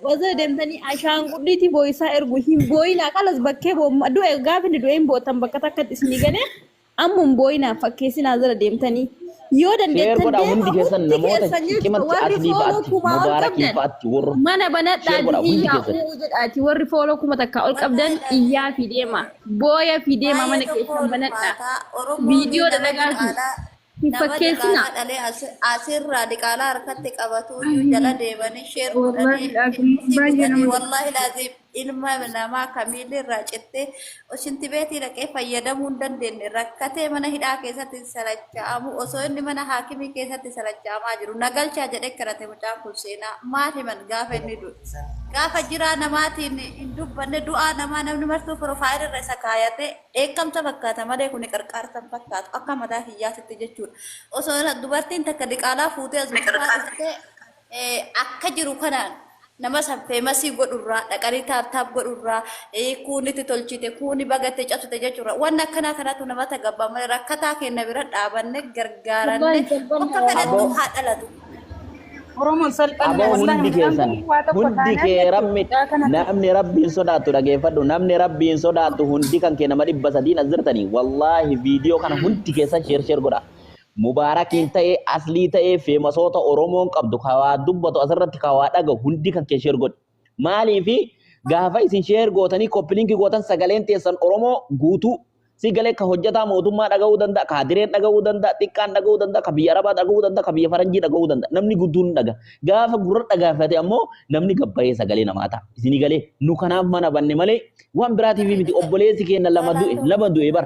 وزا دمتني عشان قلتي بويسا ارغوهم بوينا خلاص بكي بو دو غافن دو ام بوتن بكتك اسمي غني ام بوينا فكيسي نازل دمتني يودن شير دمتن قد هندي كيسن نموت كيما أصلي فاتي مبارك فاتي ور mana banat شير قد tadi هندي iya كيسن wujud ati warri follow kuma takka ol qabdan iya fidema boya fidema mana ke san banat da video da daga ki nama fakkesina diqaalaa dhalee asirraa diqaalaa harkatti qabatuuyyuu jala deemanii sheer godhanii والله لكن si باجي godhanii أنا wallahi laazim ilma namaa kamiillee irraa cittee oshinti beetii dhaqee fayyadamuu hin dandeenye rakkatee mana hidhaa keessatti salacha'amu osoo inni mana haakimii keessatti salacha'amaa jiru nagalchaa jedhee kadhate mucaan kun seenaa maal himan gaafa inni du'e gaafa jiraa namaatiin hin dubbanne du'aa namaa namni martuu piroofaayilii irra isa kaayate eekamta fakkaata malee kun qarqaartan fakkaatu akka mataa hiyyaasitti jechuudha osoo dubartiin takka diqaalaa fuutee as dhuftee akka jiru kanaan nama san feemasii godhurraa dhaqanii taaptaap godhurraa kuunitti tolchite kuuni bagatte cabsite jechuudha waan akkanaa kanatu nama tagabbaa malee rakkataa kenna bira dhaabanne gargaaranne akka fedhattu haa dhalatu. oromoon salphanne aboo wallahi hundi keessan hundi kee rabbi namni rabbiin sodaatu dhageeffadhu namni rabbiin sodaatu hundi kan kee nama 300 azirtanii wallaahi viidiyoo kana hundi keessan sheer godha mubarakiin ta'ee aslii ta'ee feemasoota oromoon qabdu kawaa dubbatu asirratti kawaa dhaga hundi kan kee sheer godha maaliifi gaafa isin sheer gootanii koppiliinki gootan sagaleen teessan oromoo guutuu sigalee ka hojjetaa mootummaa dhaga'uu danda'a ka direen dhaga'uu danda'a xiqqaan dhaga'uu danda'a ka biyya arabaa dhaga'uu danda'a ka biyya faranjii dhaga'uu danda'a namni gudduun dhaga gaafa gurra dhagaafate ammoo namni gabbayee sagalee namaa ta'a isinii galee nu kanaaf mana banne malee waan biraatiif miti obboleessi keenya lama du'e bar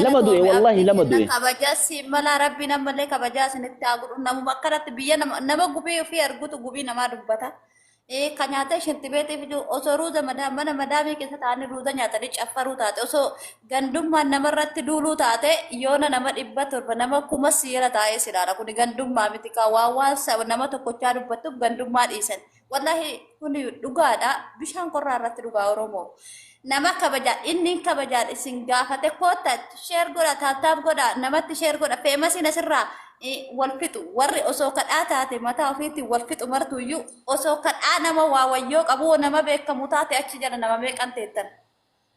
lama du'e wallahi lama du'e kabajaasi mala rabbi namallee kabajaa isinitti haa godhu namuma akkanatti biyya nama gubii ofii argutu gubii namaa dubbata. Kan nyaata isheetti beekteef osoo ruuza mana madaamii keessa taa'anii ruuza nyaatanii caffaruu taate osoo gandummaan namarratti duuluu taate yoona nama 700 nama 1000 siira taa'ee silaala kun gandummaa miti kaa waan nama tokkochaa dubbattuuf gandummaa dhiisan wallahi kun dhugaadha bishaan qorraa irratti dhugaa oromoo nama kabajaa inni kabajaa isin gaafate koota sheer godha taataaf godha namatti sheer godha feemasiin asirraa walfixu warri osoo kadhaa taate mataa ofiitti walfixu martuyyuu osoo kadhaa nama waawayyoo qabu nama beekamu taate achi jala nama meeqan teettan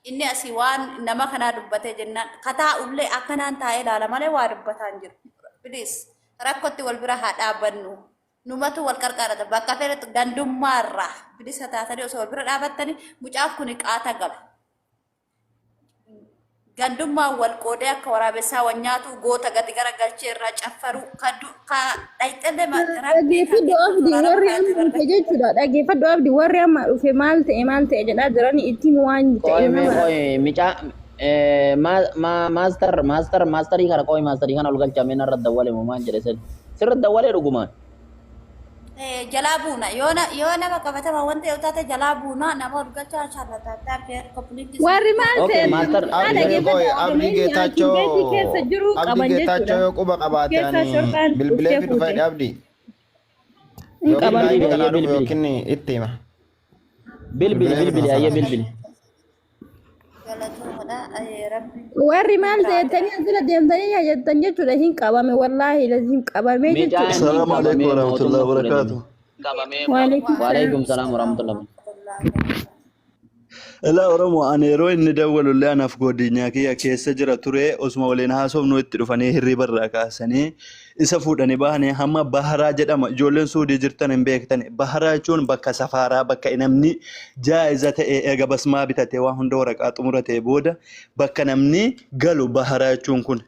inni asii waan nama kanaa dubbatee jennaan kataa ullee akkanaan taa'ee ilaala malee waa dubbataan jiru bilis rakkotti wal bira haa dhaabbannu numatu wal qarqaarata bakka fedhetu gandummaarraa bilisa taatanii osoo wal bira dhaabattanii mucaaf kun qaata qaba. Gandummaa wal qoodee akka waraabessaa wanyaatu goota gadi garagalchee irraa caffaru ka dhayxalle dhageeffadhu abdii warri amma dhufe jechuudha dhageeffadhu abdii warri amma dhufe maal ta'e jedhaa jirani ittiin waan ta'e nama micaa maastarii kana qoy maastarii kana ol galchamee narra dawwale maan jedhe sirra dawwalee dhugumaan jalaa buuna yoo nama qabatama wanti yoo taate jalaa buuna nama ol galchaa shaarrataa koppiliitti warri maal ta'e maastar abdii geetaachoo yoo quba qabaatanii bilbilee fi dhufa abdii yookiin itti hima bilbili ayya bilbili warri maal ta'ettanii asirra deemtanii yaajattan jechuudha hin qabame wallaahi hin qabame jechuudha. Assalamu alaikum warahmatullahi wabarakatuh. Waalaikum salam warahmatullahi wabarakatuh. Ila Oromoo ani yeroo inni dawwalullee anaaf godinyaa kiyya keessa jira ture osuma waliin haasofnu itti dhufanii hirriba irraa kaasanii isa fuudhanii bahanii hamma baharaa jedhama ijoolleen suudii jirtan hin beektan baharaa jechuun bakka safaaraa bakka namni jaa'iza ta'e eega basmaa bitatee waan hunda waraqaa xumura ta'e booda bakka namni galu baharaa jechuun kun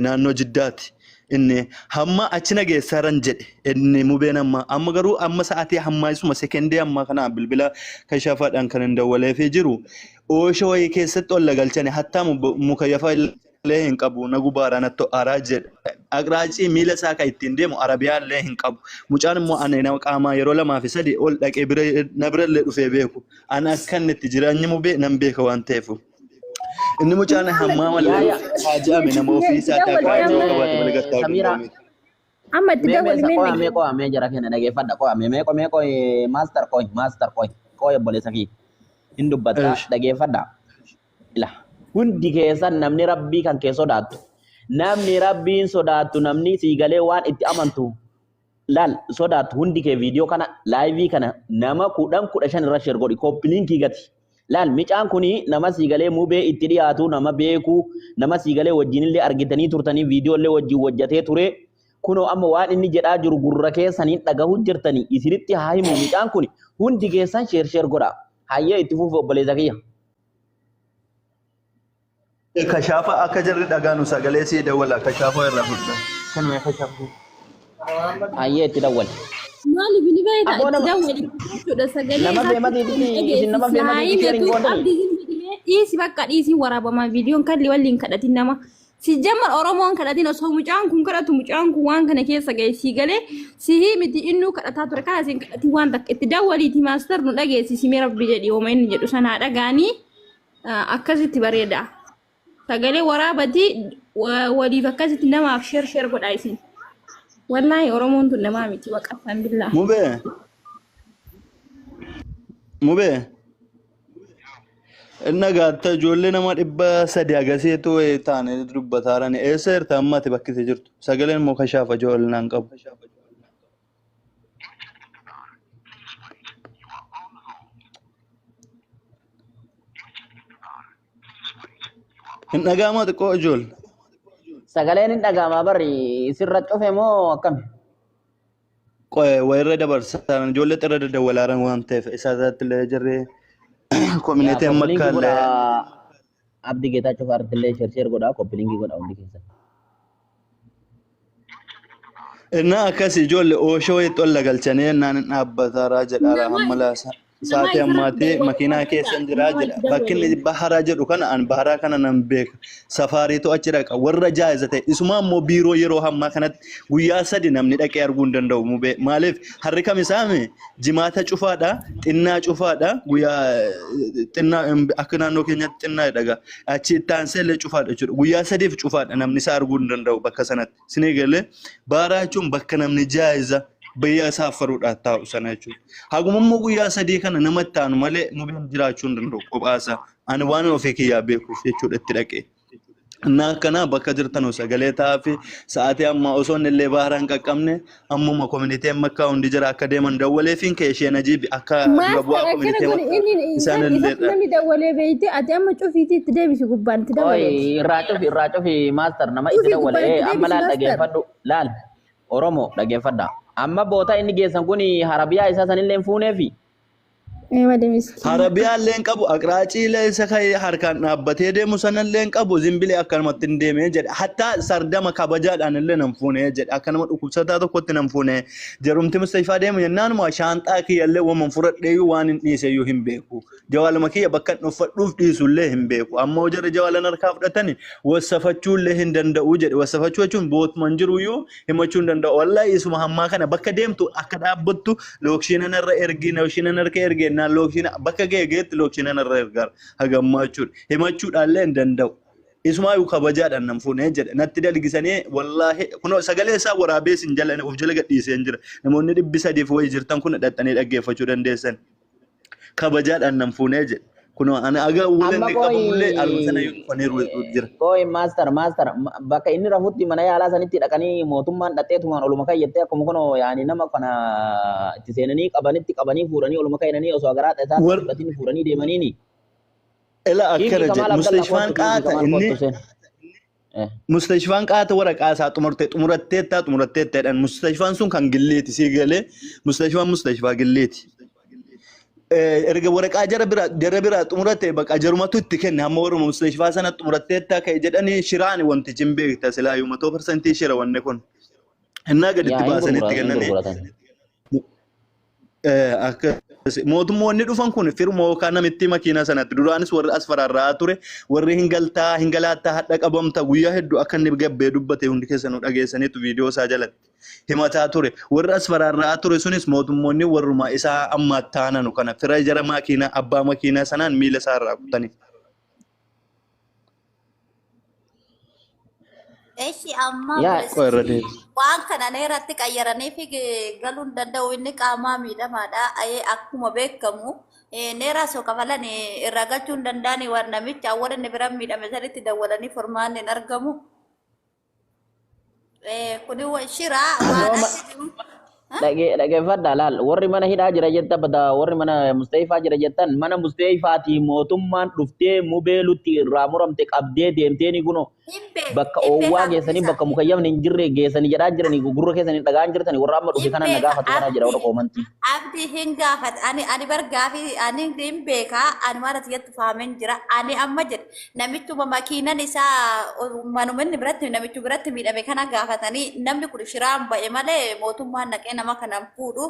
naannoo Jiddaati. Inni hamma achina geessaran jedhe inni mubeen amma garuu amma sa'aatii hamma isuma sekendii amma kana bilbila kashafaadhaan kan dawwaleefii jiru oosha wayii keessatti ol galchanii hatta mukayyafa illee hin qabu nagu baaraanatto araa jedhe aqraacii miila isaa kan ittiin deemu arabiyaa illee hin qabu mucaan immoo ani nama qaamaa yeroo 2 fi 3 ol dhaqee na bira illee dhufee beeku ani akkan itti jiraanyi mubee nan beeka waan ta'eef inni mucaan hammaa malee haajame nama ofii isaa taa'ee qabaate malgattaa Samira amma itti dawwalmee qo'amee jara kenna dhageeffadha qo'amee meeqoo maastar qoy obboleessa kii hin dubbata dhageeffadha ila hundi keessan namni rabbii kan kee sodaattu namni rabbiin sodaatu namni siigalee waan itti amantu laal sodaatu hundi kee viidiyoo kana laayivii kana nama 10 irra share godhi koppiliinkii gati laal micaan kuni nama siigalee mubee itti dhiyaatu nama beeku nama siigalee wajjinillee argitanii turtanii viidiyoolee wajjin wajjatee ture kuno amma waan inni jedhaa jiru gurra keessaniin dhagahu jirtanii isinitti haa himu micaan kuni hundi keessan share godha hayyee itti fufu obboleessa kiyya. Kashaafa akka jarri dhagaanu sagalee sii dawwala kashaafa irraa fudhata. Kanuma kashaafa. Hayyee itti dawwala. Maali bini beektaa itti dawwali jechuudha sagalee nama beemati isin nama beemati sharing godhani. Dhiisi bakka dhiisii waraabama viidiyoon kalli waliin kadhatin nama. Si jamar Oromoon kadhatin osoo mucaan kun kadhatu mucaan kun waan kana keessa ga'e sii galee sihii miti innuu kadhataa ture kana isin kadhatin waan takka itti dawwaliiti maaster nu dhageessisi mee rabbi jedhi yooma inni jedhu sanaa dhagaanii akkasitti bareeda. Sagalee waraabati waliif akkasitti namaaf share godhaa isin. Wallahi Oromoon tun namaa miti waqafan billah. Mubee. Inna gaatta ijoollee nama 300 agaseetu taane dubbataaraan eessa jirta ammati bakkite jirtu sagaleen moo kashaafa ijoollee naan qabu. Hin dhaga'amaa xiqqoo ijoollee. Sagaleen hin dhaga'amaa bari sirra cufe moo akkami? Qo'ee wayirra dabarsan ijoollee xirra dadawwalaaran waan ta'eef isaa irratti illee jirree. Koominitiin makkaalee. Abdi Geetaachoo fa'aartillee share godhaa koppiliinkii godhaa hundi keessa. Innaa akkasii ijoollee ooshoo itti ol galchanii innaan dhaabbataa jedhaa hammalaasa. Saatii ammaatti makiinaa keessa jiraa jedha. Bakki inni baharaa jedhu kana an baharaa kana nan beeka. Safaariitu achi dhaqa. Warra jaa'iza ta'e. Isuma immoo biiroo yeroo hammaa kanatti guyyaa 3 namni dhaqee arguu hin danda'u mubee. Maaliif harri kam isaame jimaata cufaadha, xinnaa cufaadha, guyyaa xinnaa akka naannoo keenyatti xinnaa dhaga. Achi itti aansee illee cufaadha jechuudha. Guyyaa 3 cufaadha namni isaa arguu hin danda'u bakka sanatti. Sinii galee baharaa jechuun bakka namni jaa'iza. Bayyaa saafaruudhaaf taa'u sana jechuudha. Haguma immoo guyyaa 3 kana namatti aanu malee mubeen jiraachuu hin danda'u qophaasa. Ani waan ofii kiyyaa beekuuf jechuudha itti dhaqee. Innaa akkanaa bakka jirtanuu sagalee taa'aa fi sa'aatii ammaa osoo inni illee baharaan qaqqabne ammuma koominitiin makkaa hundi jira akka deeman dawwalee fi kee isheen ajiibi akka dura bu'aa koominitii isaan illee dha. Namni dawwalee beeyte ati amma cufiitii itti deebisi gubbaan itti dawwalee. Irraa cufi maaster nama itti dawwalee amma laal dhageeffadhu laal Oromoo dhageeffadha. Amma boota inni geessan kun harabiyaa isaa sanillee fuuneefi. Harabiyaa illee qabu aqraacii illee isa ka'ee harkaan dhaabbatee deemu sanallee qabu zimbilee akkanumatti hin deemee jedhe hatta sardama kabajaadhaan illee nan fuunee jedhe akkanuma dhukkubsataa tokkotti nan fuunee jarumti Mustafaa deemu jennaanuma shaanxaa kiyyallee waman fudhadheeyyuu waan hin dhiiseyyuu hin beeku jawaaluma kiyya bakka dhuffadhuuf dhiisullee hin beeku ammoo jarri jawaalan harkaa fudhatani wassafachuullee hin danda'u jedhe wassafachuu jechuun bootuman jiruyyuu himachuu hin danda'u wallahi isuma hammaa kana bakka deemtu akka dhaabbattu lookshiinan irra ergina lookshiinan harka ergina naan lookshiina bakka geegeetti lookshiinan irra ergaa hagammaa jechuudha himachuudhaallee hin danda'u isumaayyuu kabajaadhaan nan fuunee jedhe natti dalgisanii wallaahi kunoo sagalee isaa waraabee sin jala of jala gadhiisee jira namoonni 300 wayii jirtan kun dhadhanii dhaggeeffachuu dandeessan kabajaadhaan nan fuunee jedhe kunoo ana aga ulee qabullee almusana yuufaniiru jira koi master bakka inni rafutti mana yaalaa sanitti dhaqanii mootummaan dhaxxeetumaan oluma kayyattee akkuma kunoo yaani nama kana itti seenanii qabanii fuudhanii oluma kayyanii osoo agaraa isaa fudhatanii fuudhanii deemaniini ela akkana jedhe mustashfaan qaata inni mustashfaan qaata waraqaa isaa xumuratteettaan mustashfaan sun kan gilleeti sii galee mustashfaa gilleeti erga waraqaa jara biraa xumuratte baqa jarumatu itti kenne hamma warra mustashfaa sana xumuratteetta ka'e jedhanii shiraan wanti jin beekta silaayyuu 100% shira wanne kun innaa gaditti baasanitti kennanii akka mootummoonni dhufan kun firma yookaan namitti makiina sanatti duraanis warri as faraarraa ture warri hingalaattaa hadha qabamta guyyaa hedduu akka inni gabbee dubbate hundi keessanuu dhageessaniitu viidiyoo isaa jalatti himataa ture warri as faraarraa ture sunis mootummoonni warruma isaa amma taananu kana fira jara makiina abbaa makiina sanaan miila isaa irraa kutanii. Eeshi amma waan kana irratti qayyaranii fi galuun danda'u inni qaamaa miidhamaadha. Akkuma beekamu neeraa soo kafalan irraa galchuun danda'ani waan namicha awwaala inni biraan miidhame sanitti dawwalanii furmaan hin argamu. kuni shiraa waan Nooma achi jiru. dhaggeeffadhaa laal warri mana hidhaa jira jetta bada warri mana Musteefaa jira jettan mana Musteefaatii mootummaan dhuftee mubeelutti irraa muramte qabdee deemteeni kuno bakka oowwaa geessanii bakka mukayyamni hin jirre geessanii jedhaa jiranii gurgurra keessanii dhagaan jirtanii warra amma dhufe kana nagaafatu kana jira warra qoomantii. Abdi hin gaafat ani bar gaafi ani hin beeka ani maal ati jettu faamen jira ani amma jedhe namichuma makiinan isaa manumanni biratti namichu biratti miidhame kana gaafatanii namni kun shiraan ba'e malee mootummaan naqee nama kanan fuudhu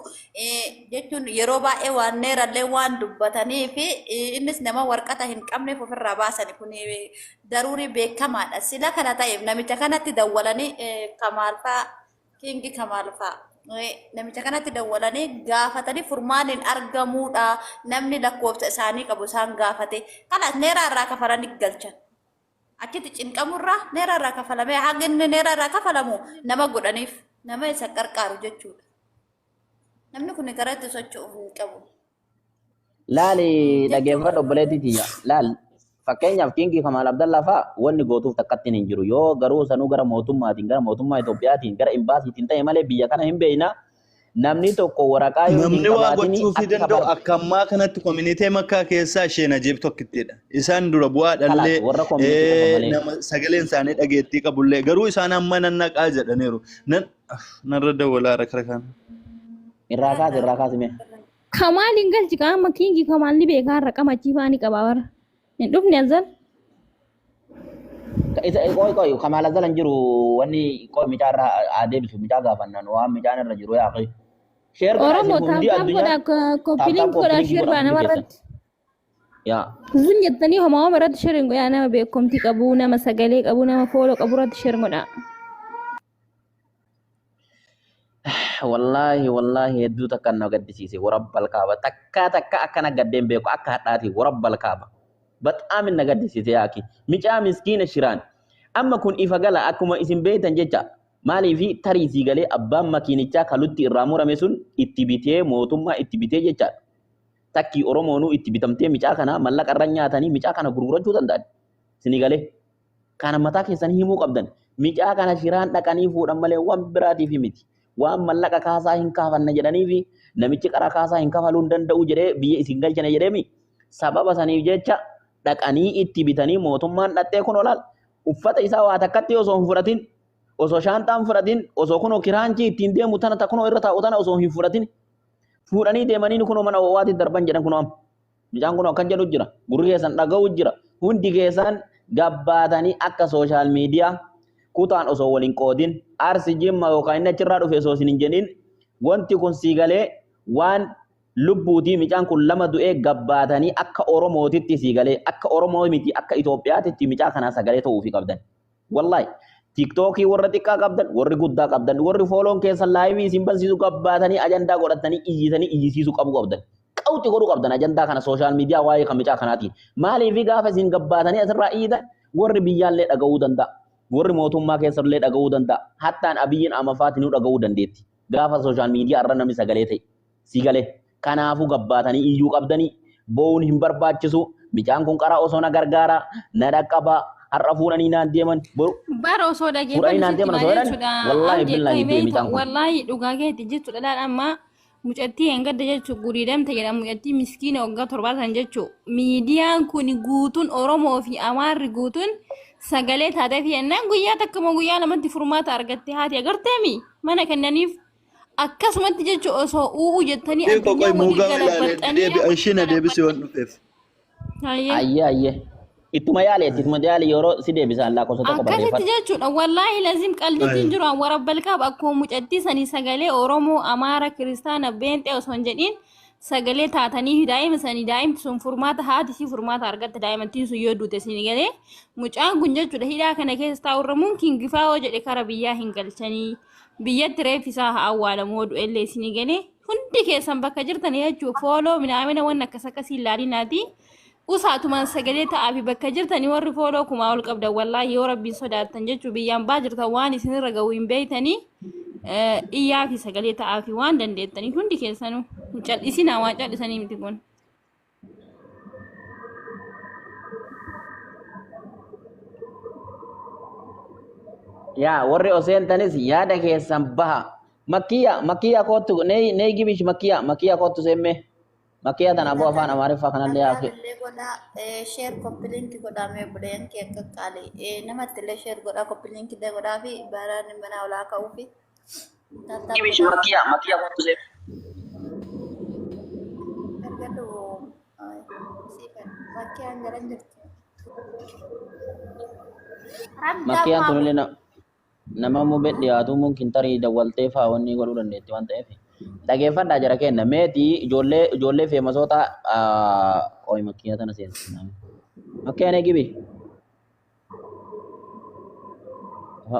jechuun yeroo baay'ee waan neerallee waan dubbatanii fi innis nama warqata hin qabneef ofirraa baasani kun daruurii beekamaadha. Sila kana ta'eef namicha kanatti dawwalanii Kamaalfaa Kingi Kamaalfaa namicha kanatti dawwalanii gaafatanii furmaaniin argamuudha namni lakkoofsa isaanii qabu isaan gaafate kanas neeraa irraa kafalanii galchan. Achitti cinqamurraa neeraa irraa kafalamee hanga inni neeraa irraa kafalamu nama godhaniif nama isa qarqaaru jechuudha. Namni kun karaa itti socho'uuf hin qabu. Laali dhaggeeffadha obboleettiiti laal fakkeenyaaf Kingi Kamaal Abdallaa fa'a wanni gootuuf takkatti hin jiru yoo garuu sanuu gara mootummaatiin gara mootummaa Itoophiyaatiin gara imbaasiitiin ta'e malee biyya kana hin beekna namni tokko waraqaa yoo namni waa gochuuf danda'u akka ammaa kanatti koominiitee makkaa keessaa ishee Najeeb tokkittiidha. Isaan dura bu'aa dhallee nama sagaleen isaanii dhageettii qabullee garuu isaan amma nannaqaa jedhaniiru. Narra dawwalaa rakkan. Irraa kaasi mee. Kamaal hin galchi qaama Kingi Kamaal ni beekaa raqama achiifaanii qaba warra. Hin dhufne azal. Qoy Kamaal azal hin jiru wanni qoy micaa irraa adeemsu micaa gaafannan waan micaan irra jiru yaa qe'ee. Oromoo taaptaap godha koppiliin godha shirba namarratti. Yaa. Zin jettanii homaa irratti shirin godha nama beekumti qabu nama sagalee qabu nama fooloo qabu irratti shirin godha. Wallahi hedduu takka na gaddisiise warabbal kaaba takka akkana gaddeen beeku akka hadhaati warabbal kaaba. Baxaamin na gaddisiise yaaki micaa miskiina shiraan amma kun ifa gala akkuma isin beektan jecha maaliifi tariisii galee abbaan makiinichaa kalutti irraa murame sun itti bitee mootummaa itti bitee jecha takki Oromoonuu itti bitamtee micaa kana mallaqa irra nyaatanii micaa kana gurgurachuu danda'an isinii galee kana mataa keessanii himuu qabdan micaa kana shiraan dhaqanii fuudhan malee waan biraatiif miti waan mallaqa kaasaa hin kaafanna jedhanii fi namichi qara kaasaa hin kafaluu hin danda'u jedhee biyya isin galchane jedheemi sababa saniif jecha dhaqanii itti bitanii mootummaan dhattee kun olaal uffata isaa waa takkatti osoo hin fudhatin osoo shaantaan fudhatin osoo kunoo kiraanchii ittiin deemu tana takkunoo irra taa'u tana osoo hin fudhatin fuudhanii deemanii kunoo mana waati darban jedhan kunoo micaan kunoo akkan jedhu jira gurri keessan dhaga'u jira hundi keessan gabbaatanii akka sooshaal miidiyaa kutaan osoo waliin qoodin aarsi jimma yookaan inni achirraa dhufe osoo isin hin jedhin wanti kun siigalee waan lubbuutii micaan kun lama du'ee gabbaatanii akka Oromootitti siigalee akka Oromoo miti akka Itoophiyaatitti micaa kanaa sagalee ta'uufi qabdan. Wallahi TikTokii warra xiqqaa qabdan warri guddaa qabdan warri fooloon keessan laayivii isin barsiisu gabbaatanii ajandaa godhatanii iyyisiisuu qabu qabdan. Qawti godhuu qabdan ajandaa kana sooshaal miidiyaa waa'ee kan micaa kanaatiin. Maaliif gaafa isin gabbaatanii asirraa iyyitan warri biyyaallee dhaga'uu danda'a. Warri mootummaa keessallee dhaga'uu danda'a. Hattaan abiyyiin amafaatinuu dhaga'uu dandeetti. Gaafa sooshaal miidiyaa irra namni sagalee ta'e siigalee. Kanaafuu gabbaatanii iyyuu qabdanii bo'uun hin barbaachisu micaan kun qaraa osoo na gargaara na dhaqqaba har'a fuudhanii naan deeman bara osoo dhageeffatan wallahi dhugaa keetti jechuudha dhaan amma mucattii hengadda jechuun guriidamte jedhamu mucattii miskiina waggaa 7 jechuun miidiyaan kun guutuun Oromoo fi Amaarri guutuun sagalee taatee fi ennaan guyyaa takkama guyyaa lamatti furmaata argatte haati agarteemi mana kennaniif. Akkasumatti jechuun osoo uuu jettanii addunyaa waliin galabaxanii isheen adeebisee waan dhufeef. Ayyee. Ittuma yaaleetti yeroo si deebisaan laakkosa tokko barreeffata. Akkasitti jechuudha wallaahi lazim qalbiitiin jiru warabbal kaaba akkuma mucattii sanii sagalee Oromoo Amaara Kiristaana Beenxee osoo hin jedhiin sagalee taatanii daa'ima sanii daa'imti sun furmaata haati si furmaata argatte daa'imattiin sun yoo duute sini galee mucaan kun jechuudha hidhaa kana keessa taa'urramuun kingifaa hoo jedhe kara biyyaa hin galchanii. Biyyatti reeffisaa haa awwaalamoo du'ellee isinii galee hundi keessan bakka jirtan jechuudha fooloo minaamina waan akkasii ilaalinaati usaatumaan sagalee ta'aa fi bakka jirtanii warri fooloo kumaa ol qabdan wallaahi yoo rabbiin sodaattan jechuudha biyyaan baa jirtan waan isinirra ga'uu hin beeytanii iyyaa fi sagalee ta'aa fi waan dandeettanii hundi keessanuu cal'isinaa waan cal'isanii miti kun. yaa warri oseentanis yaada keessan baha. Makkiyaa kootu nee gibish makkiyaa kootu seemme. Makkiyaa tana aboo afaan Amaariffaa kanallee yaafi. Illee godhaa sheer koppiliinki godhamee buleen kee akka qaalee namatti illee sheer godhaa koppiliinki illee godhaa fi baaraan mana olaa ka'uu fi Gibish makkiyaa kootu seemme. argadhu siifan makkiyaan garan jirti. Makkiyaan kunillee nama mubet dhiyaatu mungkin tarii dawwaltee fa'aa wanni godhuu dandeetti waan ta'eef. Dhaggeeffadhaa jara kenna meetii ijoollee feemasoota ooyi makkiyaa tana seensi. Makkiyaan eegibi.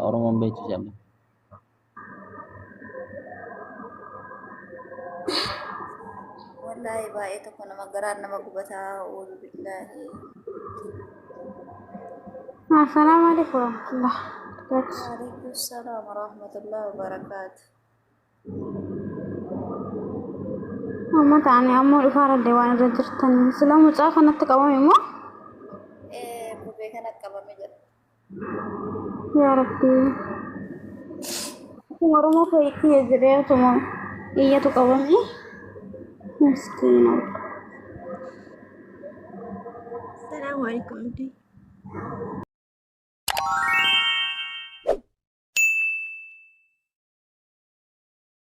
Oromoon beeksise amma. Wallahi baay'ee tokko nama garaan nama gubataa oolu billaahi. Assalamualaikum warahmatullahi wabarakatuh. Waalaikumsalam warahmatullahi wabarakatuh. Amma taane ammoo ifaara deewwan irra jirtan sila mucaa kanatti qabame immoo Gubee kana qabame jira. yaa rabbi Oromoo fa'iitti jedhee otuma iyyatu qabame miskiina. Assalamualaikum.